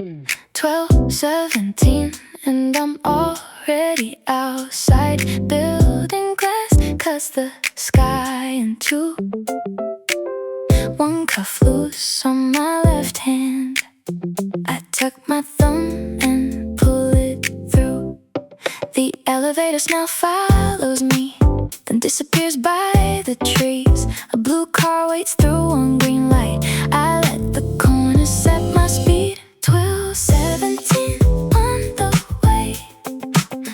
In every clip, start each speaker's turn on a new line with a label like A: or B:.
A: 12:17 and I'm already outside, building glass, cause the sky in two. One cuff loose on my left hand, I tuck my thumb and pull it through. The elevator smell follows me, then disappears by the trees. A blue car waits through one green light. I let the corner set my speed. 12:17 on the way,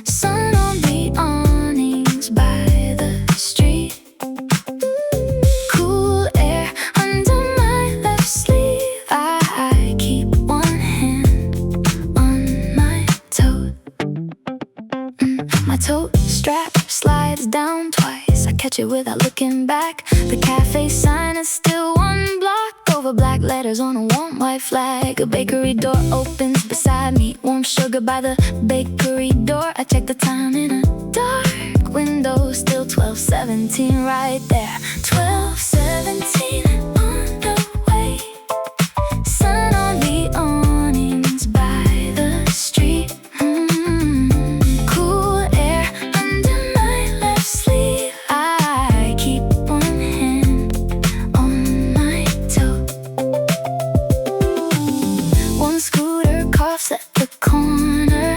A: sun on the awnings by the street. Cool air under my left sleeve. I keep one hand on my tote. My tote strap slides down twice. I catch it without looking back. The cafe sign is still one block over, black letters on a warm white flag. A bakery door opens beside me, warm sugar by the bakery door. I check the time in a dark window, still 12:17 right there. 12:17 on the way, sun on the awnings by the street. Cool air under my left sleeve. I keep one hand on my toe. One scooter coughs at the corner.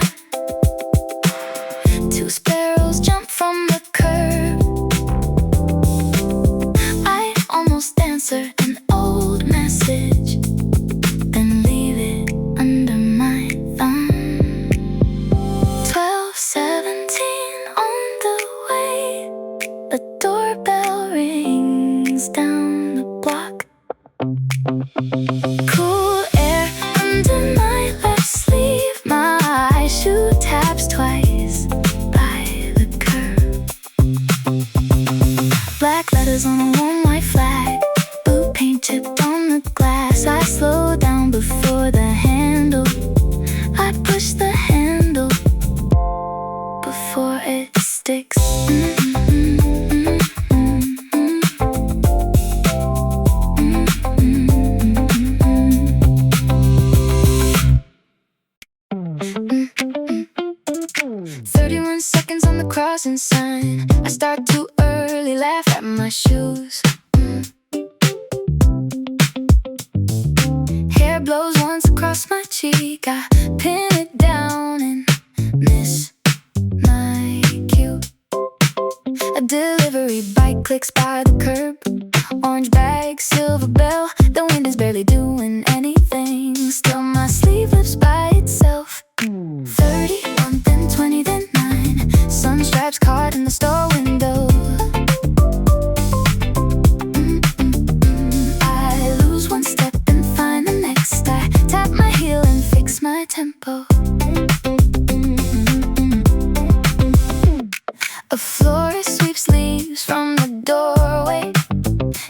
A: Two sparrows jump from the curb. I almost answer an old message, then leave it under my thumb. 12:17 on the way, the doorbell rings down the block. Cool air under my left sleeve. My shoe taps twice by the curb. Black letters on a warm white flag, blue paint chipped on the glass. I slow down before the handle. I push the handle before it sticks. 31 seconds on the crossing sign. I start too early, laugh at my shoes. Hair blows once across my cheek. I pin it down and miss my cue. A delivery bike clicks by the curb. Orange bag, silver bell. The wind is barely doing anything. Still my sleeve lifts by itself. 31, then 20, then 9. Sun stripes caught in the store window. I lose one step and find the next. I tap my heel and fix my tempo. A florist sweeps leaves from the doorway.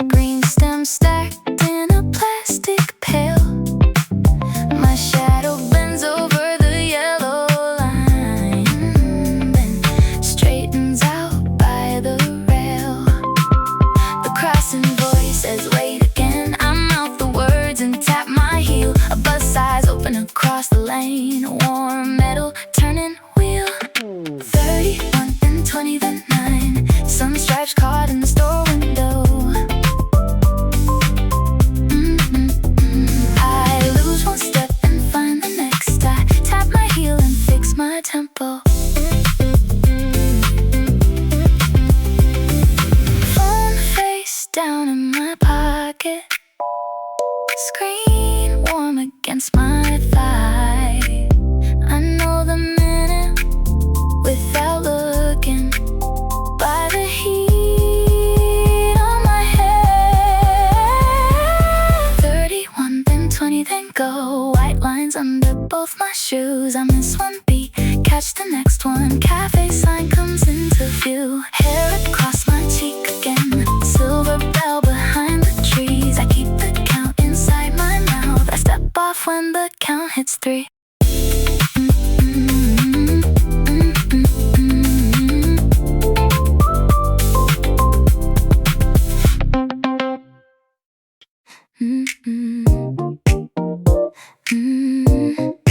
A: Green stems stacked in a plastic pail. My shadow bends over the yellow line, then straightens out by the rail. The crossing voice says, wait again. I mouth the words and tap my heel. A bus size open across the lane. A warm metal turning wheel. 31, then 20, then 9. Sun stripes caught in the store window. I lose one step and find the next. I tap my heel and fix my tempo. Phone face down in my pocket, screen warm against my thigh. I know the minute without looking, by the heat on my head. 31, then 20, then go. White lines under both my shoes. I miss one beat, catch the next one. Cafe sign comes into view. Hair across my cheek again. Silver bell behind the trees. I keep the count inside my mouth. I step off when the count hits 3. Mm-hmm. Mm-hmm.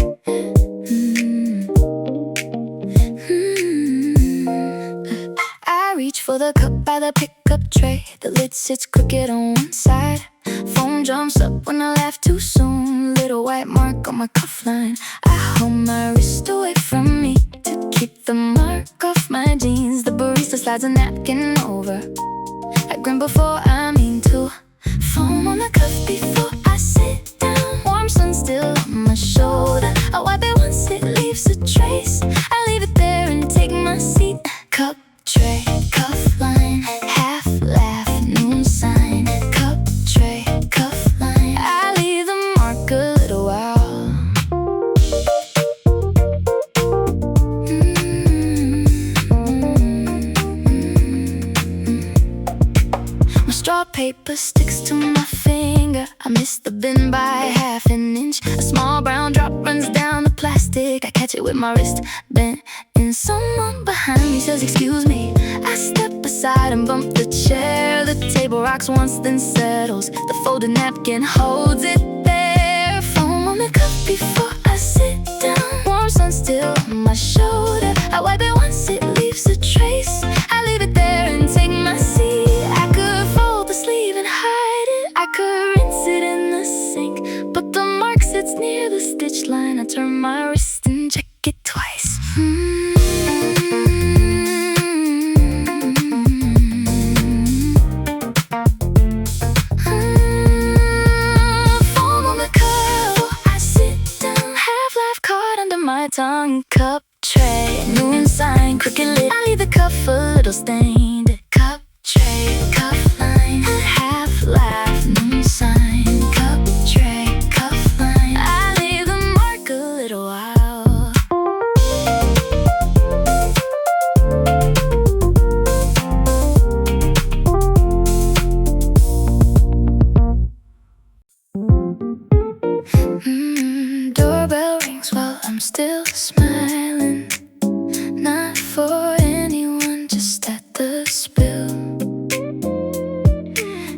A: mark on my cuff line. I hold my wrist away from me to keep the mark off my jeans. The barista slides a napkin over. I grin before I mean to. Foam on the cuff before I sit down. Warm sun still on my shoulder. I wipe it once it leaves a trace. I leave it there and take my seat. Cup tray, cuff line, half laugh, noon sign. Cup tray, cuff line. I leave the mark a little while. My straw paper sticks to my finger. I miss the bin by half an inch. A small brown drop runs down the plastic. I catch it with my wrist bent. And someone behind me says, excuse me. I step aside and bump the chair. The table rocks once, then settles. The folded napkin holds it there. Foam on the cup before I sit down. Warm sun still on my shoulder. I wipe it once, it leaves a trace. I leave it there and take my seat. I could fold the sleeve and hide it. I could rinse it in the sink, but the mark sits near the stitch line. I turn my wrist and check it twice. My tongue, cup tray, noon sign, crooked lid. I leave the cuff a little stained. Cup tray, cuff line, half laugh, noon sign. Cup tray, cuff line. I leave the mark a little while. Doorbell rings while I'm still smiling. Not for anyone, just at the spill.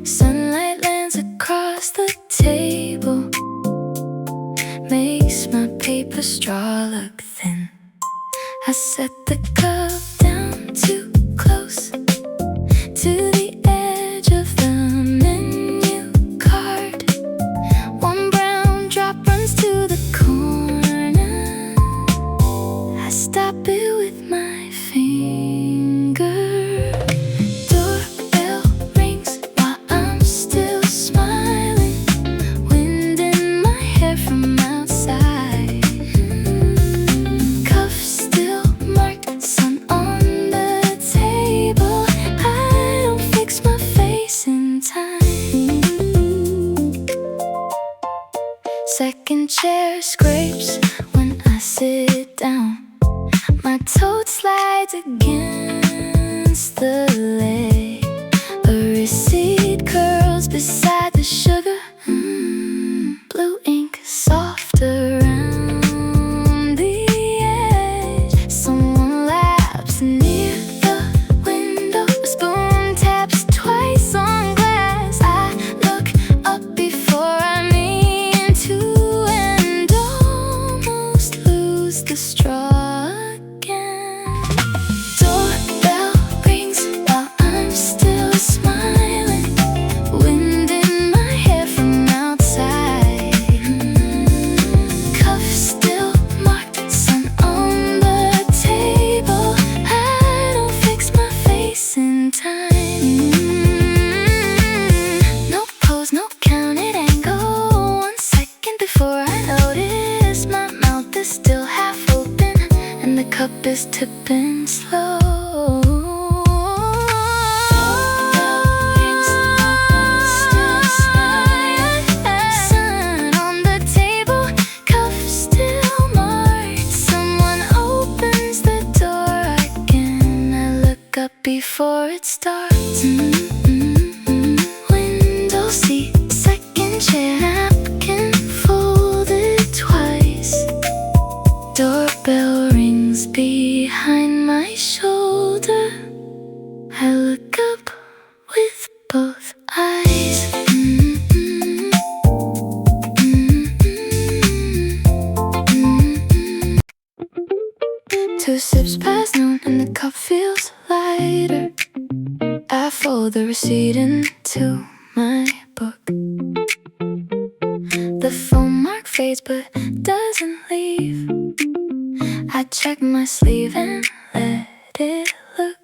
A: Sunlight lands across the table, makes my paper straw look thin. I set the cup down too close to the edge of the menu card. One brown drop runs to the corner. I stop it with my finger. Doorbell rings while I'm still smiling. Wind in my hair from outside. Cuff still marked, sun on the table. I don't fix my face in time. Second chair scrapes when I sit down. My tote slides against the leg. A receipt curls beside the sugar. Blue ink soft around the edge. Someone laps near the window. A spoon taps twice on glass. I look up before I mean to, and almost lose the straw again. Doorbell rings while I'm still smiling. Wind in my hair from outside. Cuff still marked, sun on the table. I don't fix my face in time. No pose, no counted angle. 1 second before I notice my mouth is still half open and the cup is tipping slow. Sun on the table, cuff still marked. Someone opens the door again. I look up before it starts. Window seat, second chair, napkin folded twice. Doorbell rings behind my shoulder. I look up with both eyes. 2 sips past noon and the cup feels lighter. I fold the receipt into my book. The phone mark fades, but doesn't leave. I check my sleeve and let it look.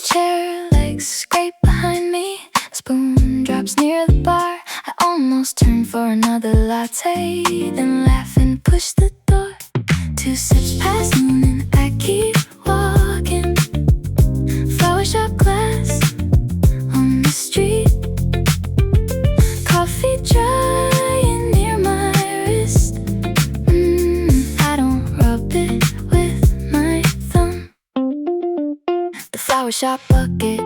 A: Chair legs scrape behind me, spoon drops near the bar. I almost turn for another latte, then laugh and push the door. 2 sips past noon and I keep walking. Flower shop glass on the street. Coffee drying near my wrist. I don't rub it with my thumb. The flower shop bucket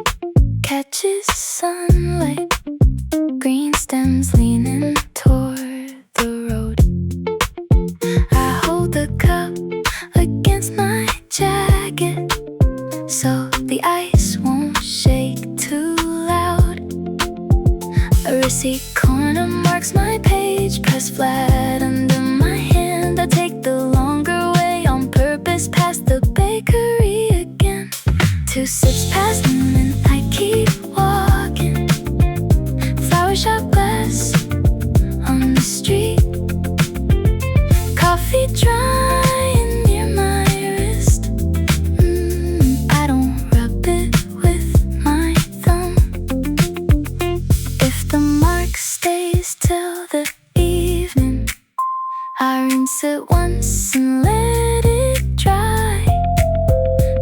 A: catches sunlight. Green stems leaning toward the road. I hold the cup against my jacket so the ice won't shake too loud. A receipt corner marks my page, pressed flat under my hand. I take the longer way on purpose, past the bakery again. 2 sips past noon and I keep walking. Flower shop glass on the street. Coffee drying near my wrist. I don't rub it with my thumb. If the mark stays till the evening, I rinse it once and let it dry.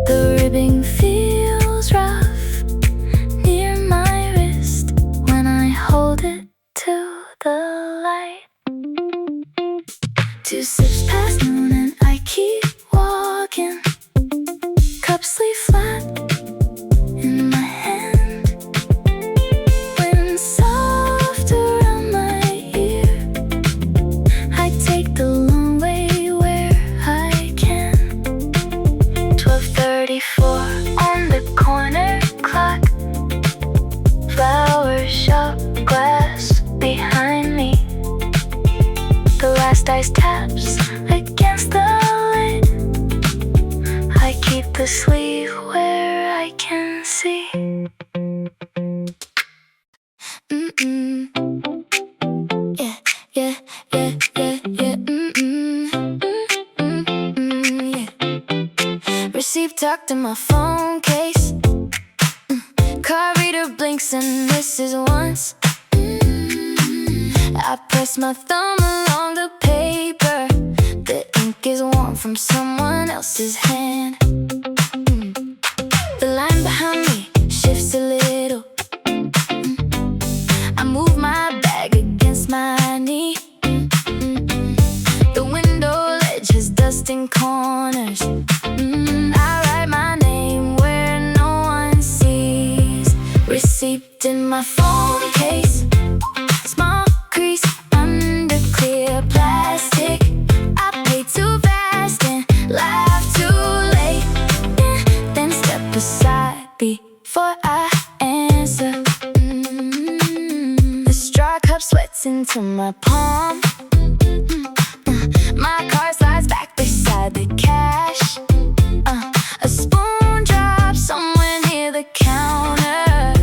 A: The ribbing feels rough near my wrist when I hold it to the light. 2 sips past noon and I keep walking. Cups lay flat in my hand. Wind soft around my ear. I take the long way where I can. 12:34 on the corner clock. Flower shop glass behind me. The last ice taps against the lid. I keep the sleeve where I can see. Yeah, yeah, yeah, yeah, yeah. Yeah. Receipt tucked in my phone case. Card reader blinks and misses once. I press my thumb along the paper. The ink is warm from someone else's hand. The line behind me shifts a little. I move my bag against my knee. The window ledge has dust in corners. I write my name where no one sees. Receipt in my phone case. Small crease under clear plastic. I pay too fast and laugh too late. Then step aside before I answer. The straw cup sweats into my palm. My car slides back beside the cash. A spoon drops somewhere near the counter.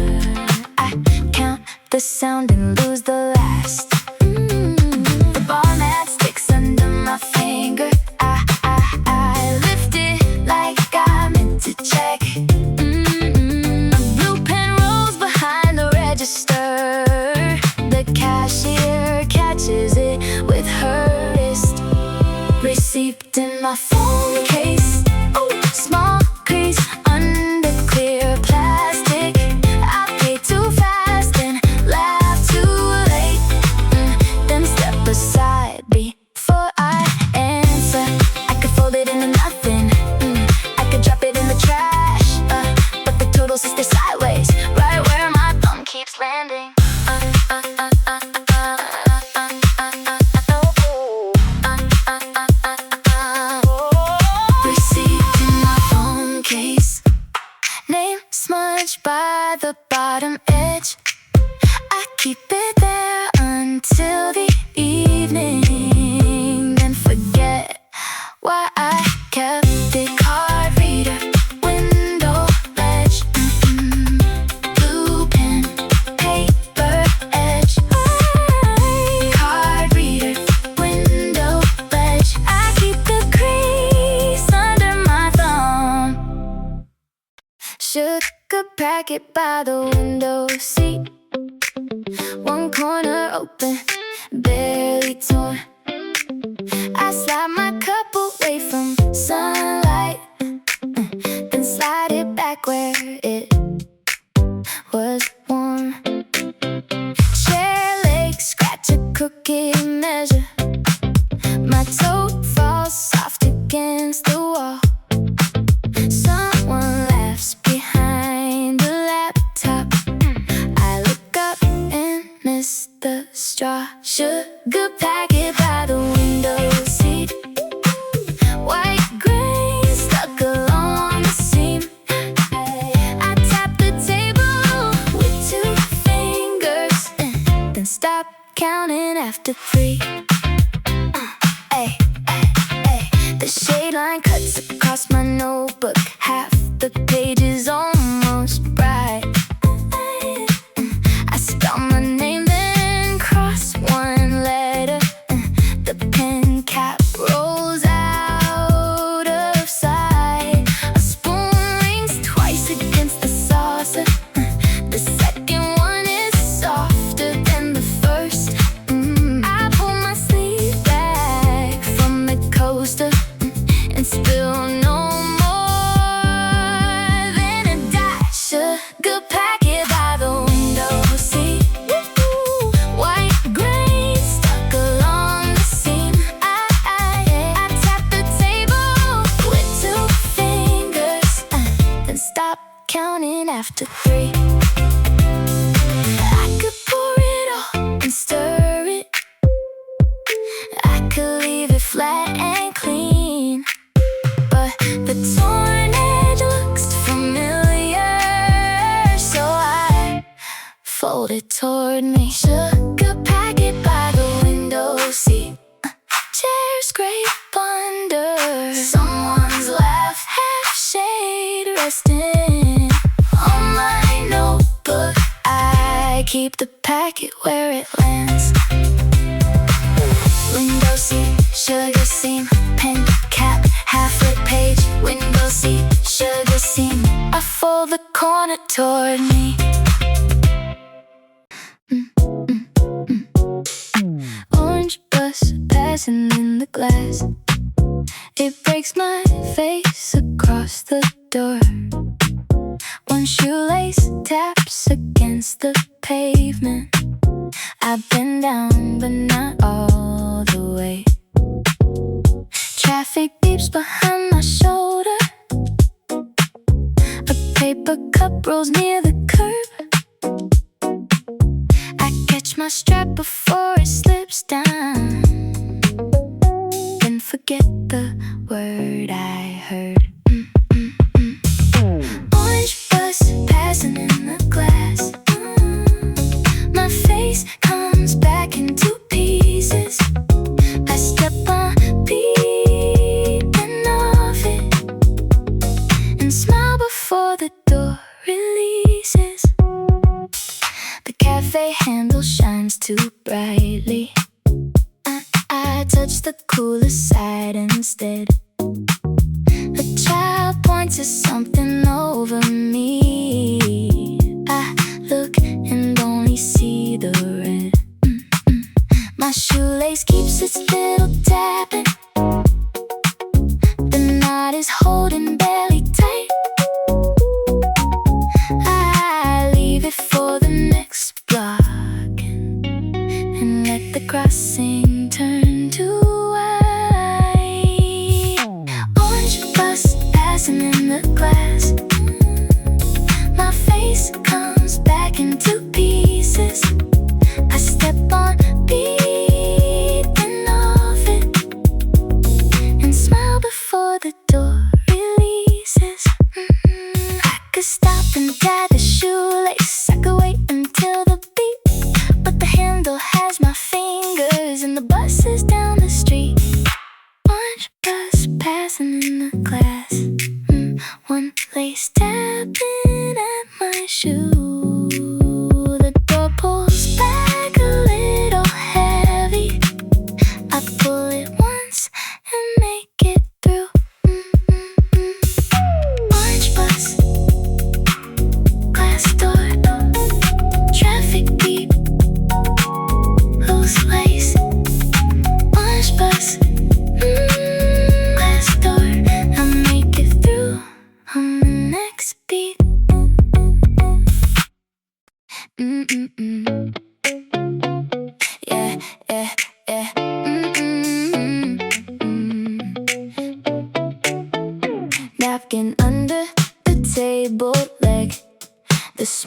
A: I count the sound and lose the last. The ball mat sticks under my finger. I lift it like I meant to check. A blue pen rolls behind the register. The cashier catches it with her wrist. Receipt in my phone case. Small crease under clear plastic. I pay too fast and laugh too late. Then step aside before I answer. I could fold it into nothing. I could drop it in the trash. But the total stays sideways, right where my thumb keeps landing. packet by the window seat. One corner open, barely torn. I slide my cup away from sunlight, then slide it back where it was warm. Chair legs scratch a crooked measure. My tote falls soft against the wall. Someone laughs behind the laptop. I look up and miss the straw. Sugar packet by the window seat. White grain stuck along the seam. I tap the table with 2 fingers, then stop counting after 3. The shade line cuts across my notebook. Half the page is almost bright. I spell my name, then cross one letter. The pen cap rolls out of sight. A spoon rings twice against the saucer. The second one is softer than the first. I pull my sleeve back from the coaster and spill no more than a dot. Sugar packet by the window seat. White grain stuck along the seam. I tap the table with 2 fingers, then stop counting after 3. I could pour it all and stir it. I could leave it flat and clean, but the torn edge looks familiar, so I fold it toward me. Sugar packet by the window seat. Chair scrape under someone's laugh. Half shade resting on my notebook. I keep the packet where it lands. Window seat, sugar seam, pen cap, half-lit page. Window seat, sugar seam. I fold the corner toward me. Orange bus passing in the glass. It breaks my face across the door. One shoelace taps against the pavement. I've been down, but not all the way. Traffic beeps behind my shoulder. A paper cup rolls near the curb. I catch my strap before it slips down, then forget the word I heard. Orange bus passing in the glass. My face comes back in 2 pieces. I step on beating off it and smile before the door releases. The cafe handle shines too brightly. I touch the cooler side instead. A child points at something over me. I look and only see the red. My shoelace keeps its little tapping. The knot is holding barely tight. I leave it for the next block and let the crossing turn to white. Orange bus passing in the glass. My face comes back in 2 pieces. I step on beating off it and smile before the door releases. I could stop and tie the shoelace. I could wait until the beat, but the handle has my fingers and the bus is down the street. Orange bus passing in the glass. One lace tapping at my shoe. The door pulls back a little heavy. I pull it once and make it through. Orange bus, glass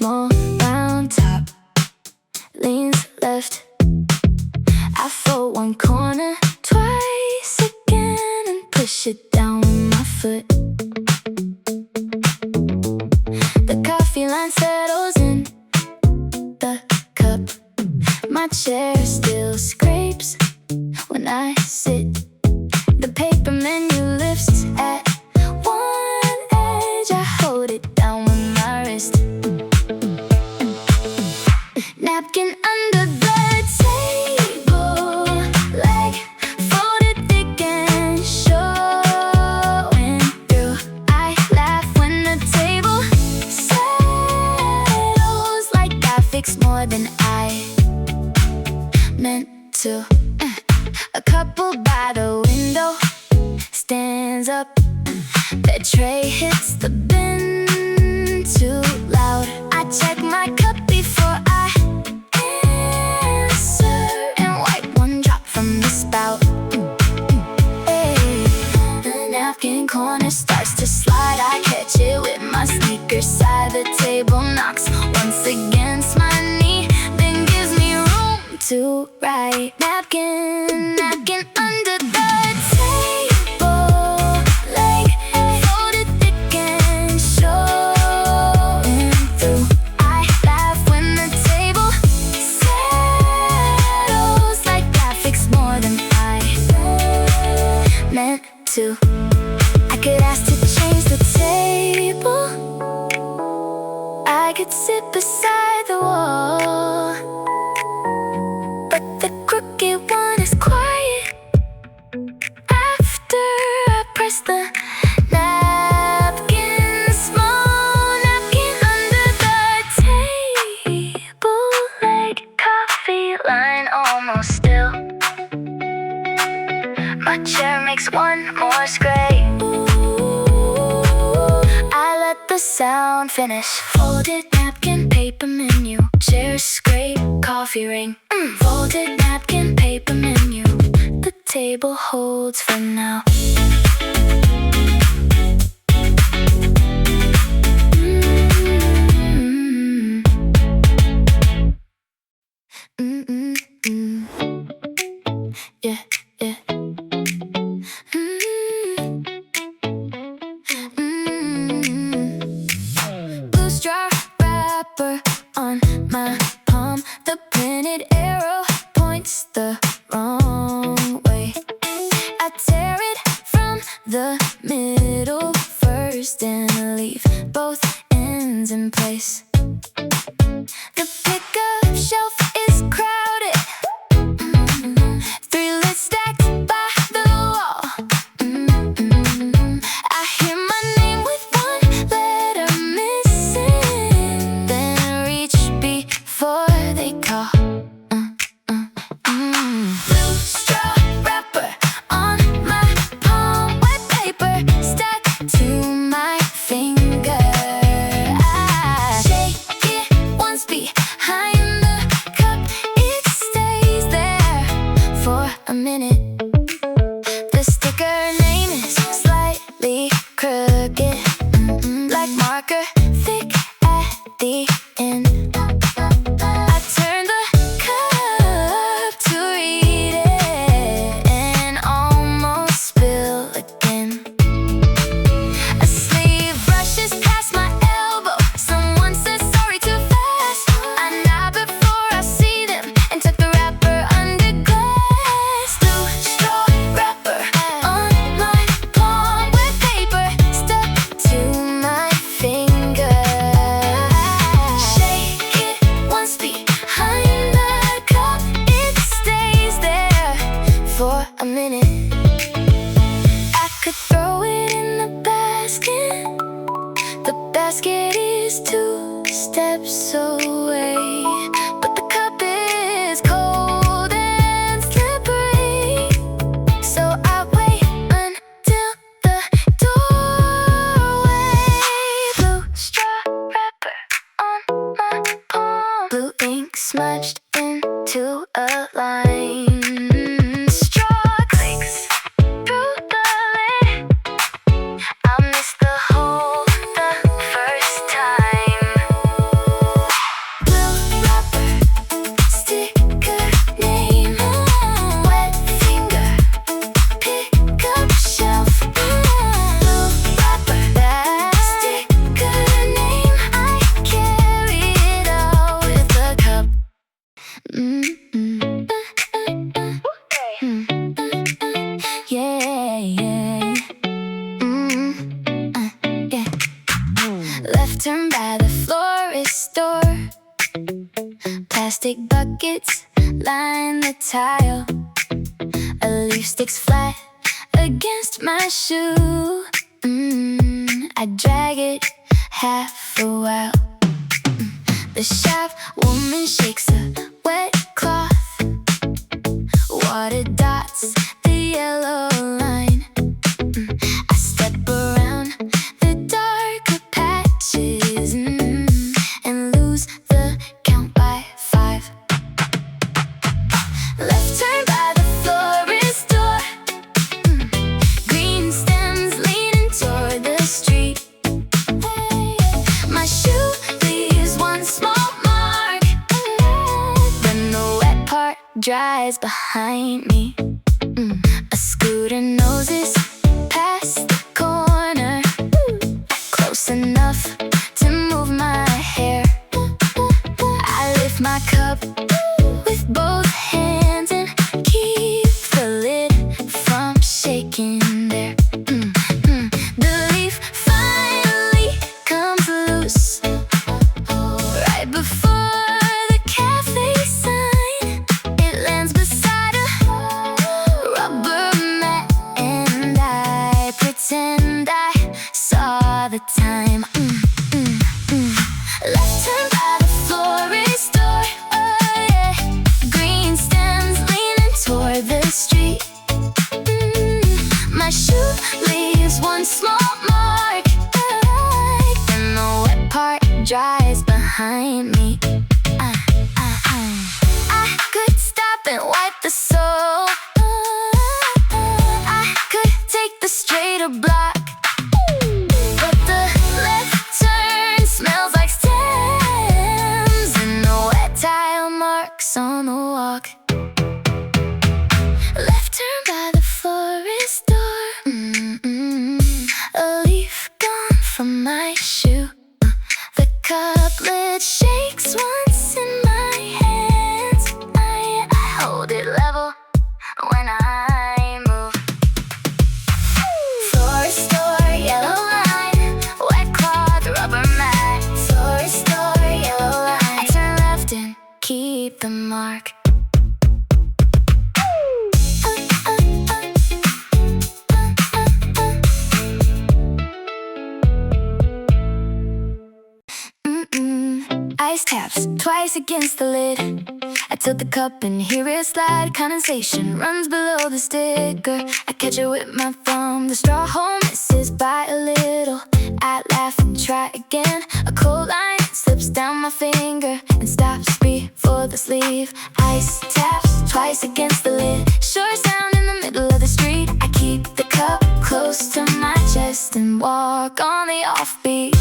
A: small round top leans left. I fold one corner twice again and push it down with my foot. The coffee line settles in the cup. My chair still scrapes when I sit. The paper menu lifts at one edge. I hold it down with my wrist. Napkin under the table, leg folded thick and showing through. I laugh when the table settles, like I fix more than I meant to. A couple by the window stands up. Their tray hits the bin too loud. I check my cup before I answer and wipe one drop from the spout. Hey, the napkin corner starts to slide. I catch it with my sneakers side. The table knocks once against my knee, then gives me room to write. Napkin, napkin under the table, leg folded thick and showing through. I laugh when the table settles, like graphics more than I meant to. I could ask to change the table, I could sit beside the wall, but the crooked one is quiet after I press the napkin. Small napkin under the table, like coffee line almost still. My chair makes one more scrape. I let the sound finish. Folded napkin, paper menu, chair scrape, coffee ring. Folded napkin, paper menu, the table holds for now. Yeah, yeah. Blue straw wrapper on my palm. The printed arrow points the wrong way. I tear it from the middle first and leave both ends in place. The pickup shelf is crowded. Three lids stacked by the wall. I hear my name with one letter missing, then reach before they call. Blue straw wrapper on my palm, white paper stuck to my finger. I shake it once behind the cup, it stays there for a minute. The sticker name is slightly crooked, black marker thick at the end. I turn the cup to read it and almost spill again. A sleeve brushes past my elbow. Someone says sorry too fast. I nod before I see them and tuck the wrapper under glass. Blue straw wrapper on my palm, with paper stuck to my finger. Shake it once behind the cup, it stays there for a minute. I could throw it in the basket. The basket is 2 steps away, but the cup is cold and slippery. So I wait until the doorway. Blue straw wrapper on my palm, blue ink smudged into a line. Straw clicks through the lid. I missed the hole the first time. sticks flat against my shoe. I drag it half a while. The shop woman shakes a wet cloth. Water dots the yellow line. I step around the darker patches and lose the count by 5. Left turn by the florist door. Green stems leaning toward the street. My shoe leaves one small mark. Then the wet part dries behind me. A scooter noses past the corner, close enough to move my hair. I lift my cup with both hands and keep the lid from shaking there. The leaf finally comes loose right before the cafe sign. It lands beside a rubber mat, and I pretend I saw the time. Left turn by the florist door. Oh yeah, green stems leaning toward the street. My shoe leaves one small mark, and the wet part dries behind me. I could stop and wipe the sole. I could take the straighter block, but the left turn smells like stems and the wet tile marks on the walk. Left turn by the florist door. A leaf gone from my shoe. The couplet shakes once in my hands. I hold it level when I move. Florist door, yellow line, wet cloth, rubber mat. Florist door, yellow line. I turn left and keep the mark. Ice taps twice against the lid. I tilt the cup and hear it slide. Condensation runs below the sticker. I catch it with my thumb. The straw hole misses by a little. I laugh and try again. A cold line slips down my finger and stops before the sleeve. Ice taps twice against the lid. Short sound in the middle of the street. I keep the cup close to my chest and walk on the offbeat.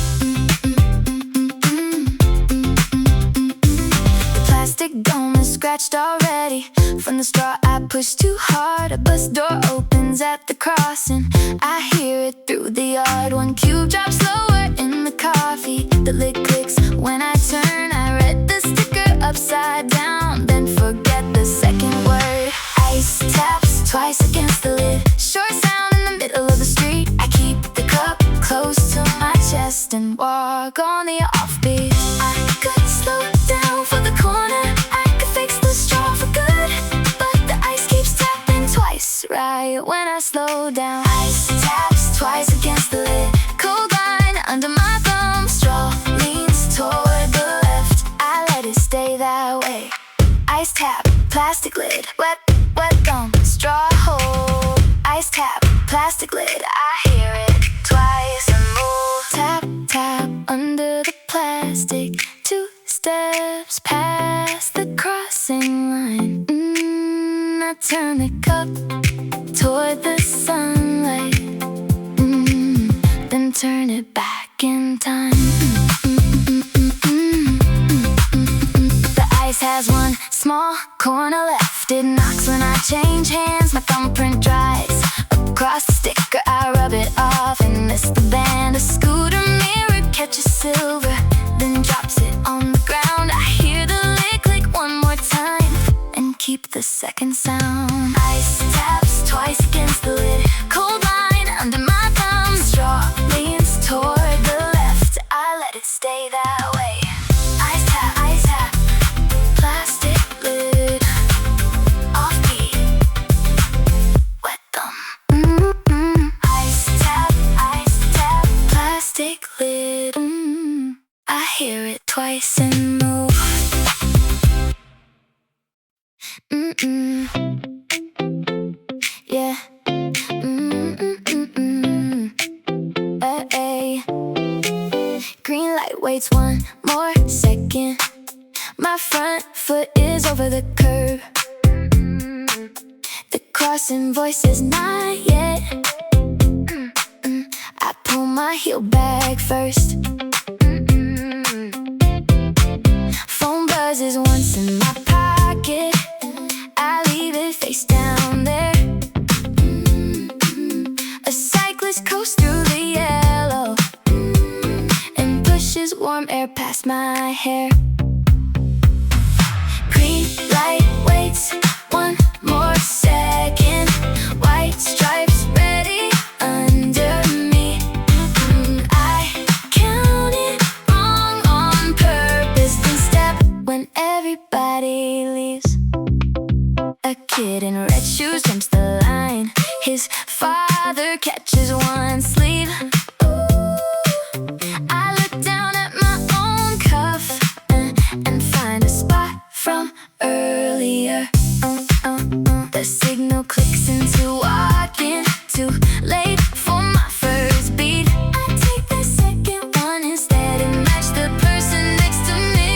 A: Plastic dome is scratched already from the straw I pushed too hard. A bus door opens at the crossing. I hear it through the yard. One cube drops lower in the coffee. The lid clicks when I turn. I read the sticker upside down, then forget the second word. Ice taps twice against the lid. Short sound in the middle of the street. I keep the cup close to my chest and walk on the offbeat. I could slow down for the corner. I could fix the straw for good, but the ice keeps tapping twice right when I slow down. Ice taps twice against the lid. Cold line under my thumb. Straw leans toward the left. I let it stay that way. Ice tap, plastic lid. Wet, wet thumb. Straw hole. Ice tap, plastic lid. I hear it twice and move. Tap, tap under the plastic. 2 steps past the crossing line. I turn the cup toward the sunlight, then turn it back in time. The ice has one small corner left. It knocks when I change hands. My thumbprint dries across the sticker. I rub it off and miss the band. A scooter mirror catches silver, then drops it on the ground. I hear the lid click one more time and keep the second sound. Ice taps twice against the lid. Cold line under my thumb. Straw leans toward the left. I let it stay that way. Ice tap, plastic lid. Offbeat. Wet waits one more second. My front foot is over the curb. The crossing voice says not yet. I pull my heel back first. Phone buzzes once in my pocket. I leave it face down there. A cyclist coasts through the yellow and pushes warm air past my hair. Green light waits one more second. White stripes ready under me. I counted wrong on purpose, then step when everybody leaves. A kid in red shoes jumps the line. His father catches one sleeve. I look down at my own cuff and find a spot from earlier. The signal clicks into walking. Too late for my first beat. I take the second one instead and match the person next to me.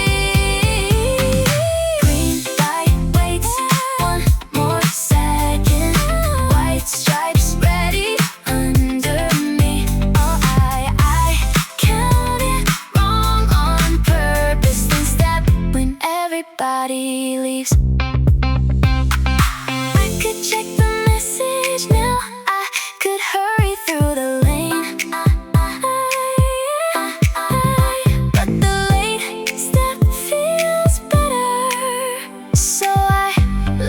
A: Green light waits one more second. White stripes ready under me. Oh, I counted wrong on purpose, then step when everybody leaves. I could check the message now. I could hurry through the lane. But the late step feels better, so I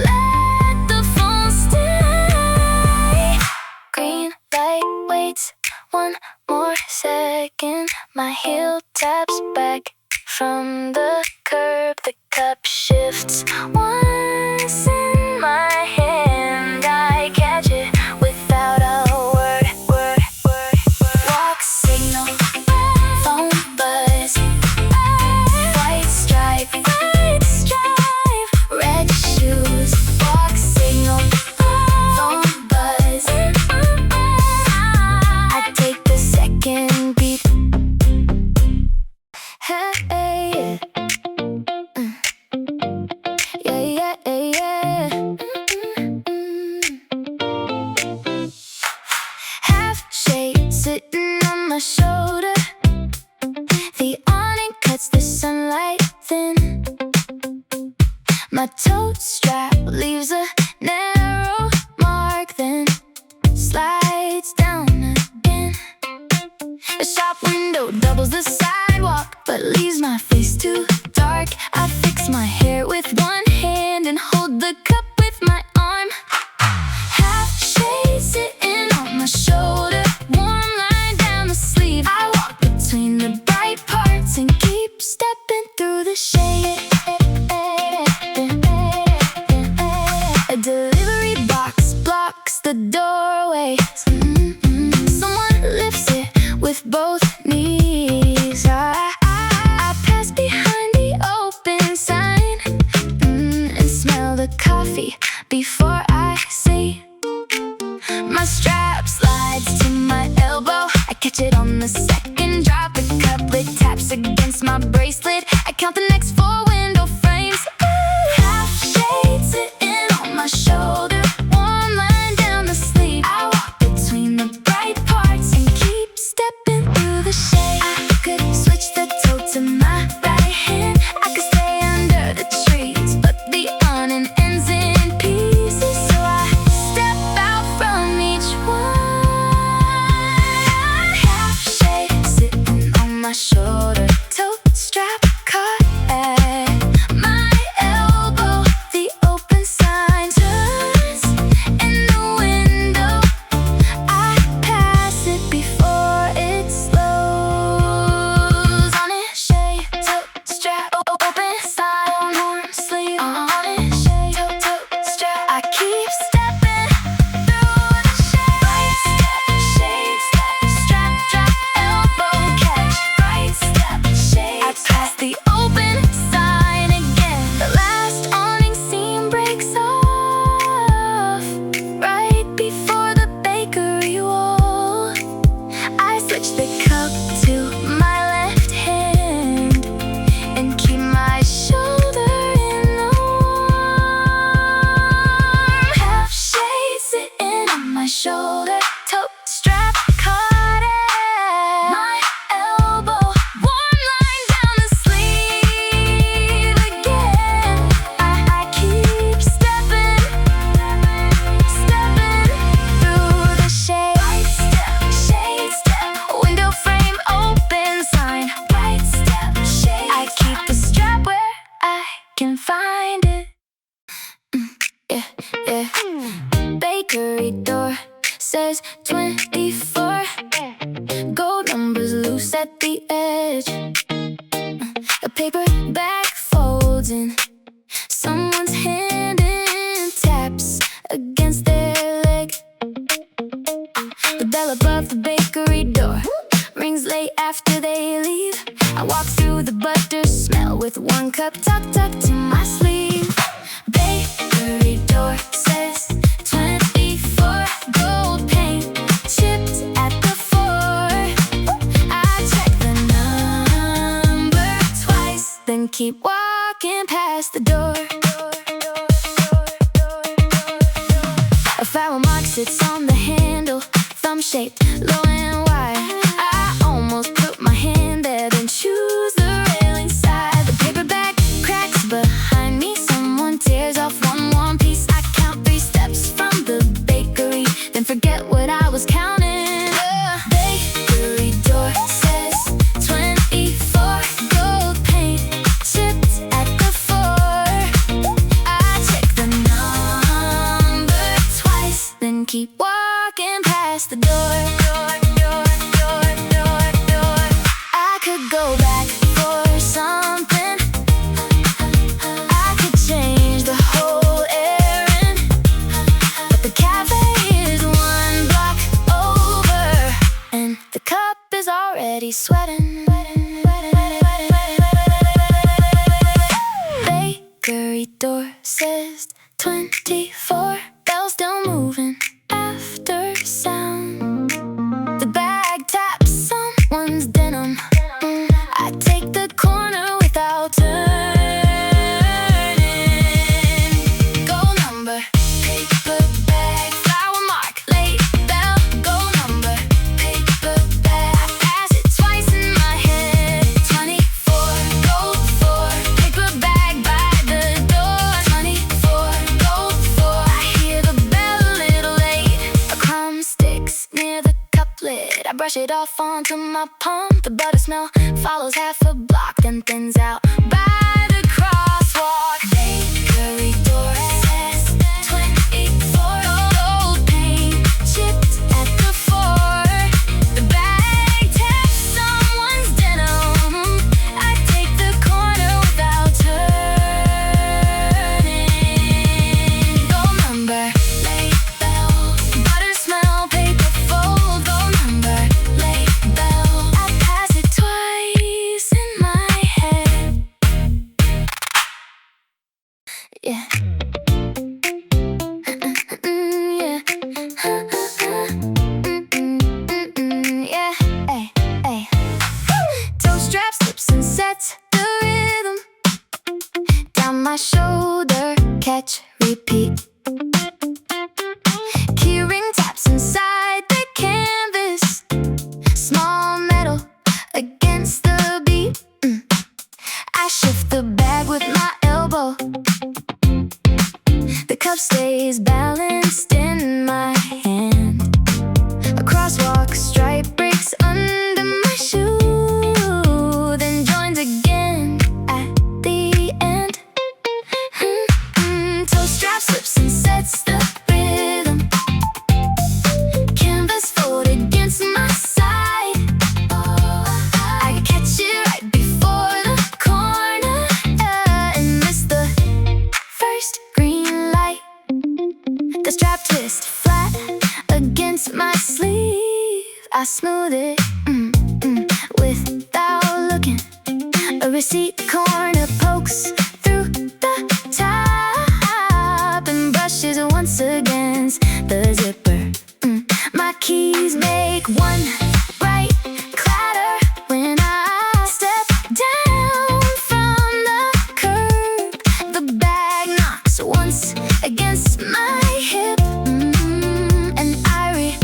A: let the phone stay. Green light waits one more second. My heel taps back from the curb. The cup shifts once in my hand. I catch it without a word. Walk signal, phone buzz. White stripe, red shoes. Walk signal, phone buzz. I take the second beat. Hey, yeah. Half shade sitting on my shoulder. The awning cuts the sunlight thin. My tote strap leaves a narrow mark, then slides down again. A shop window doubles the sidewalk, but leaves my face too dark. I fix my hair with one hand and hold the cup with my arm. Half shade sitting on my shoulder, warm line down the sleeve. I walk between the bright parts and keep stepping through the shade. A delivery box blocks the doorway. Someone lifts it with both knees. I pass behind the open sign and smell the coffee before I see. My strap slides to my elbow. I catch it on the second drop. The couplet taps against my bracelet. I count the next 4 window frames. Half shade sitting on my shoulder, warm line down the sleeve. I walk between the bright parts and keep stepping through the shade. I could switch the tote to my right hand. I could stay under the trees, but the awning ends in pieces, so I step out from each one. Half shade sitting on my shoulder, tote strap caught at shoulder, tote strap caught at my elbow. Warm line down the sleeve again. I keep stepping through the shade. Right step, shade step, window frame open sign. Right step, shade. I keep the strap where I can find it. Yeah. Bakery door says 24. Gold numbers loose at the edge. A paper bag folds in. Someone's hand in taps against their leg. The bell above the bakery door rings late after they leave. I walk through the butter smell with one cup tucked in my sleeve. Bakery door says 24. Gold paint chipped at the 4. I check the number twice, then keep walking past the door. A foul mark sits on the handle, thumb-shaped, low and wide. I almost put my hand there, then choose the railing side. The paper bag cracks behind me. Someone tears off one piece. I count 3 steps from the bakery, then forget what I was counting. The bakery door says 24. Gold paint chipped at the 4. I check the number twice, then keep walking past the door. I could go back for something. I could change the whole errand, but the cafe is 1 block over, and the cup is already sweating. Bakery door says 24. Bells still moving after sound. The bag taps someone's denim. I take the corner without turning. Gold number, paper bag, flower mark, late bell. Gold number, paper bag. I pass it twice in my head. 24, gold 4, paper bag by the door. 24, gold 4. I hear the bell a little late. A crumb sticks near the cup lid. I brush it off onto my palm. The butter smell follows half a block, then thins out by the crosswalk. Bakery door says 24. Gold paint chipped at the 4. The bag taps someone's denim. I take the corner without turning. Gold number, late bell, butter smell, paper fold. Gold number, late bell. I pass it twice in my head. Yeah. Yeah. Yeah. Ay. Toe strap slips and sets the rhythm. Down my shoulder, catch, repeat. Keyring taps inside the canvas. Small metal against the beat. I shift the bag with my elbow. The cup stays balanced in my hand. A crosswalk stripe breaks under my shoe, then joins again at the end. Toe strap slips and sets the rhythm. Canvas fold against my side. I catch it right before the corner, and miss the first green light. The strap twist flat against my sleeve. I smooth it without looking. A receipt corner pokes through the top and brushes once against the zipper. My keys make one bright clatter when I step down from the curb. The bag knocks once against my hip, and I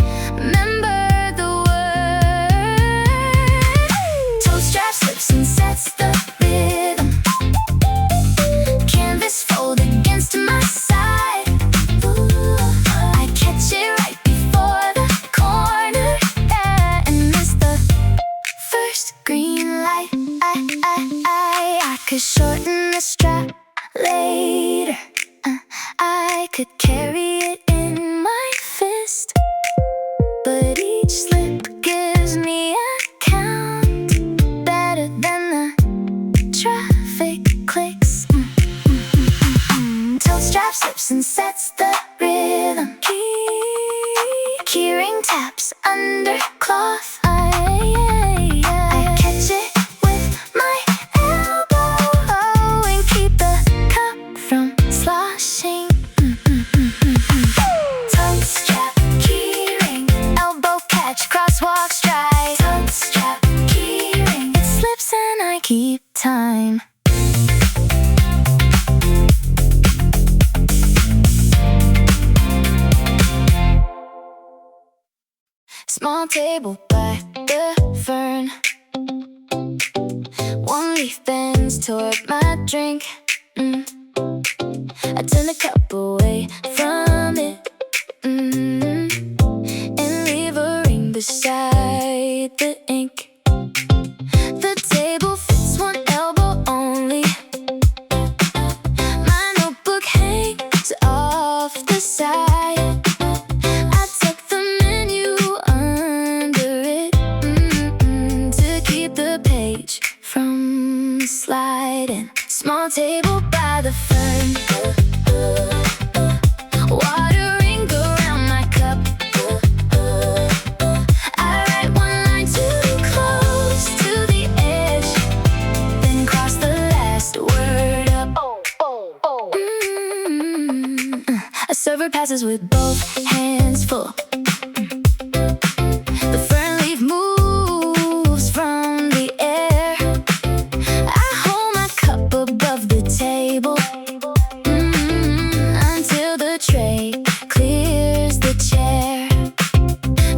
A: caps under cloth. I catch it with my elbow and keep the cup from sloshing. Tote strap, keyring, elbow catch, crosswalk stride. Tote strap, keyring, it slips and I keep time. Small table by the Fern. One leaf bends toward my drink. I turn the cup away from it and leave a ring beside the ink. The table fits one elbow only. My notebook hangs off the side. I tuck the menu under it to keep the page from sliding. Small table by the Fern. Watering around my cup. I write one line too close to the edge, then cross the last word up. A server passes with both hands full. The fern leaf moves from the air. I hold my cup above the table until the tray clears the chair.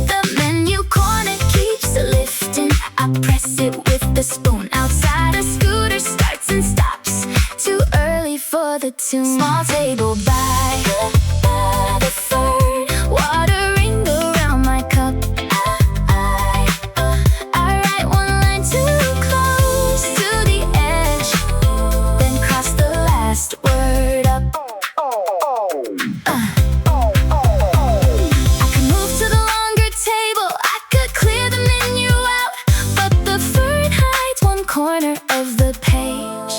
A: The menu corner keeps lifting. I press it with the spoon. Outside a scooter starts and stops, too early for the tune. Small table by the Fern, watering around my cup. I write one line too close to the edge, then cross the last word up. I could move to the longer table, I could clear the menu out, but the Fern hides one corner of the page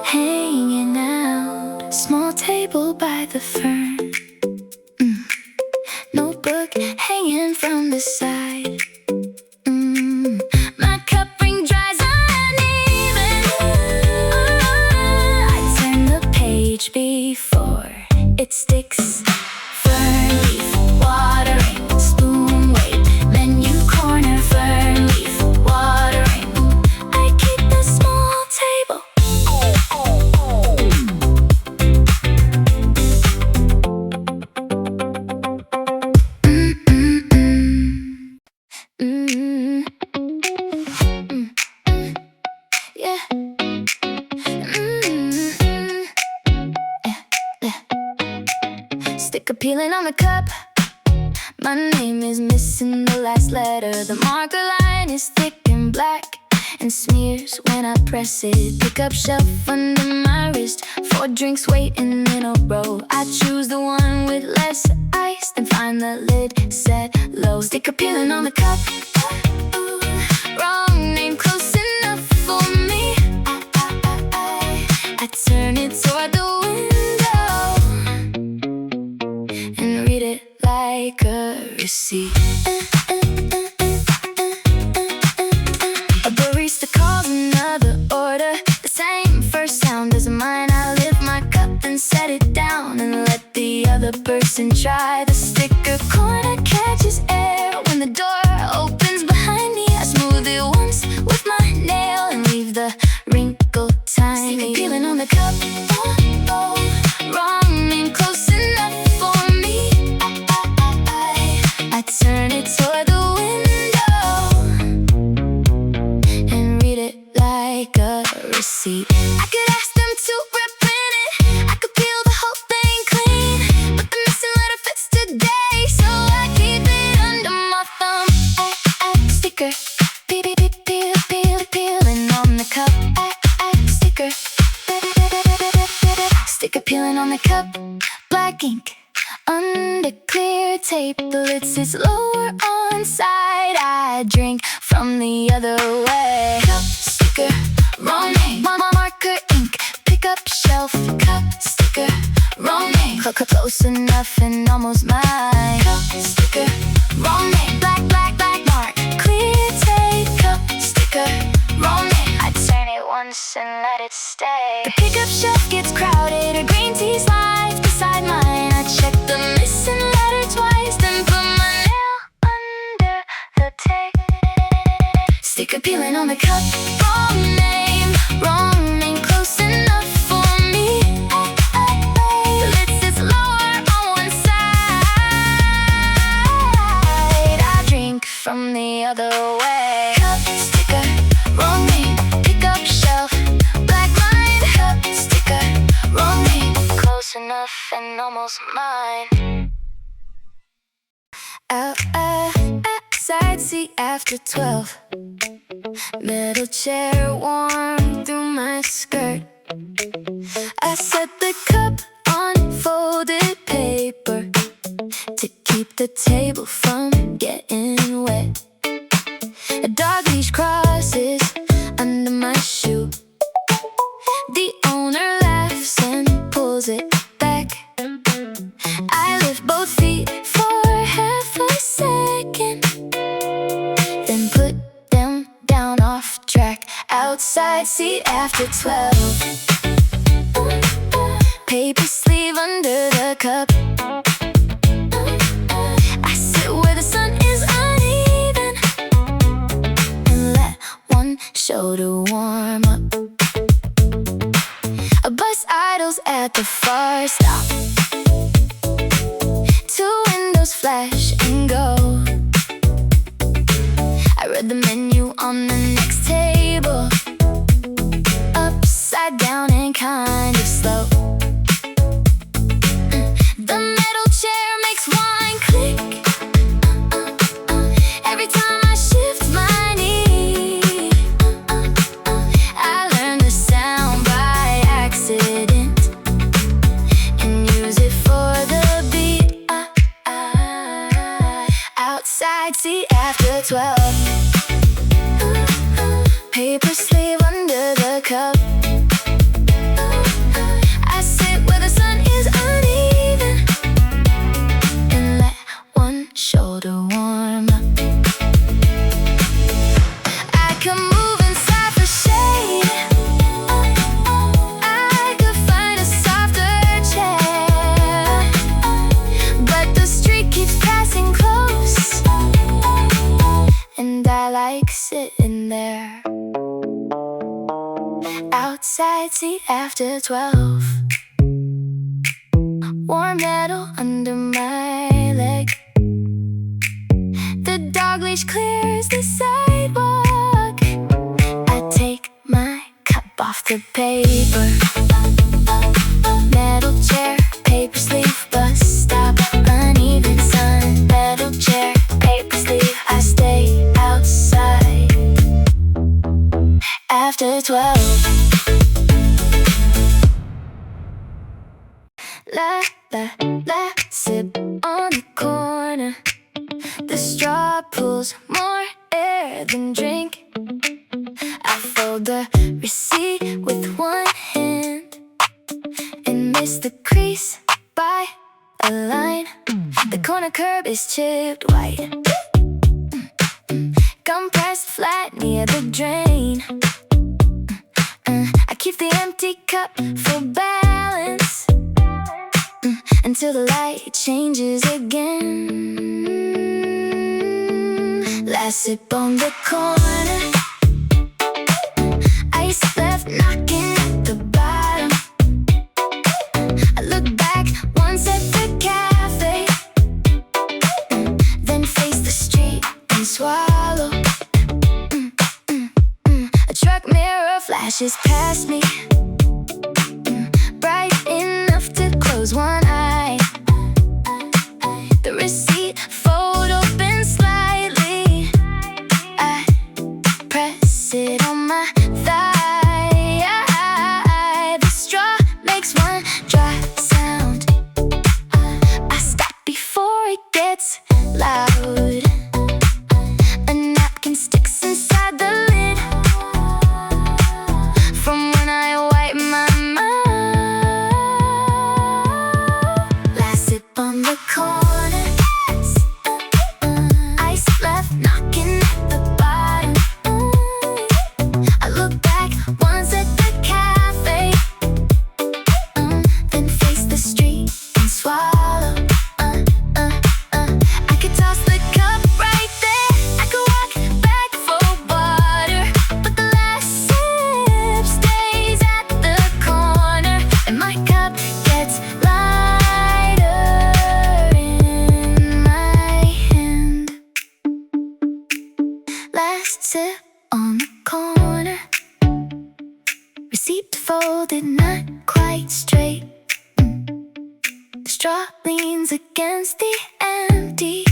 A: hanging out. Small table by the Fern. Notebook hanging from the side. My cup ring dries uneven. I turn the page before it sticks. Fern leaf, watering, spoon weight, menu corner, fern leaf, watering. I keep the small table. Yeah. Sticker peeling on the cup. My name is missing the last letter. The marker line is thick and black and smears when I press it. Pick up shelf under my wrist. 4 drinks waiting in a row. I choose the one with less ice, then find the lid set low. Sticker peeling on the cup. Wrong name close enough for me. I turn it toward the window and read it like a receipt. A barista calls another order. The same first sound as mine. I lift my cup and set it down and let the other person try. The sticker corner catches air when the door opens behind me. I smooth it once with my nail and leave the wrinkle tiny. Sticker peeling on the cup. Wrong name close enough for me. I turn it toward the window and read it like a receipt. I could ask them to reprint it. I could peel the whole thing clean, but the missing letter fits today, so I keep it under my thumb. Sticker, peeling on the cup. Sticker, sticker peeling on the cup. Black ink under clear tape. The lid sits lower on side. I drink from the other way. Cup, sticker, wrong name. Marker ink, pick up shelf. Cup, sticker, wrong name. Close enough and almost mine. Cup, sticker, wrong name. Black glass and let it stay. The pickup shelf gets crowded, her green tea slides beside mine. I check the missing letter twice, then put my nail under the tape. Sticker peeling on the cup, wrong name close enough for me. The lid sits lower on one side, I drink from the other way. Cup sticker, wrong name, pickup shelf, black line. Cup sticker, wrong name, close enough and almost mine. Outside seat after 12, metal chair warm through my skirt. I set the cup on folded paper to keep the table from getting wet. A dog leash crosses under my shoe. The owner laughs and pulls it back. I lift both feet for half a second, then put them down off track. Outside seat after 12, paper sleeve under the cup. I sit where the sun is uneven and let one shoulder warm up. A bus idles at the far stop. Two windows flash and go. I read the menu on the next table, upside down and kind of slow. The metal chair makes wine click every time I shift my knee. I learned the sound by accident and use it for the beat. Outside seat after 12, paper sleeve under the cup. I sit where the sun is uneven and let one shoulder warm up. I could move inside for shade. I could find a softer chair, but the street keeps passing close and I like sitting there. Outside seat after 12, warm metal under my leg. The dog leash clears the sidewalk. I take my cup off the paper. Metal chair, paper sleeve, bus stop, uneven sun. Metal chair, paper sleeve, I stay outside after 12. La, sip on the corner. The straw pulls more air than drink. I fold the receipt with one hand and miss the crease by a line. The corner curb is chipped white, gum pressed flat near the drain. I keep the empty cup for balance until the light changes again. Last sip on the corner. Ice left knocking at the bottom. I look back once at the cafe, then face the street and swallow. A truck mirror flashes past me, bright enough to close one eye. The receipt fold open slightly. I press it on my thigh. The straw makes one dry sound. I stop before it gets loud. A napkin sticks inside the lid from when I folded, not quite straight. The straw leans against the empty